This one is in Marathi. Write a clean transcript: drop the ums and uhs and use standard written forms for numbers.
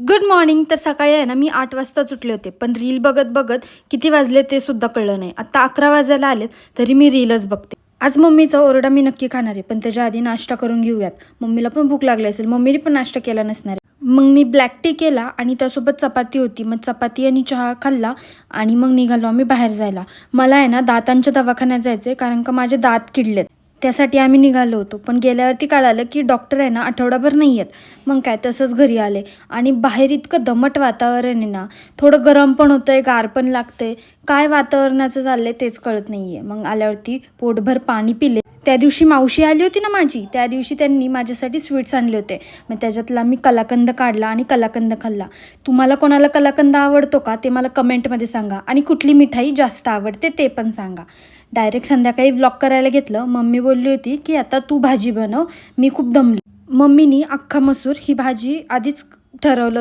Good morning. तर सकाळी आहे ना मी 8 वाजताच उठले होते, पण रील बघत बघत किती वाजले ते सुद्धा कळलं नाही. आता 11 वाजायला आलेत तरी मी रीलच बघते. आज मम्मीचा ओरडा मी नक्की खाणार आहे, पण त्याच्या आधी नाश्ता करून घेऊयात. मम्मीला पण भूक लागली असेल, मम्मीने पण नाश्ता केला नसणार आहे. मग मी ब्लॅक टी केला आणि त्यासोबत चपाती होती. मग चपाती आणि चहा खाल्ला आणि मग निघालो आम्ही बाहेर जायला. मला आहे ना दातांच्या दवाखान्यात जायचं आहे, कारण का माझे दात किडलेत. त्यासाठी आम्ही निघालो होतो, पण गेल्यावरती कळालं की डॉक्टर आहे ना आठवडाभर नाही आहेत. मग काय तसंच घरी आले आणि बाहेर इतकं दमट वातावरण आहे ना, थोडं गरम पण होतं आहे, गार पण लागतंय. काय वातावरणाचं चाललंय तेच कळत नाही आहे. मग आल्यावरती पोटभर पाणी पिले. त्या दिवशी मावशी आली होती ना माझी, त्या दिवशी त्यांनी माझ्यासाठी स्वीट्स आणले होते. मग त्याच्यातला मी कलाकंद काढला आणि कलाकंद खाल्ला. तुम्हाला कोणाला कलाकंद आवडतो का ते मला कमेंटमध्ये सांगा, आणि कुठली मिठाई जास्त आवडते ते पण सांगा. डायरेक्ट संध्याकाळी व्लॉग करायला घेतलं. मम्मी बोलली होती की आता तू भाजी बनव, मी खूप दमली. मम्मीनी अख्खा मसूर ही भाजी आधीच ठरवलं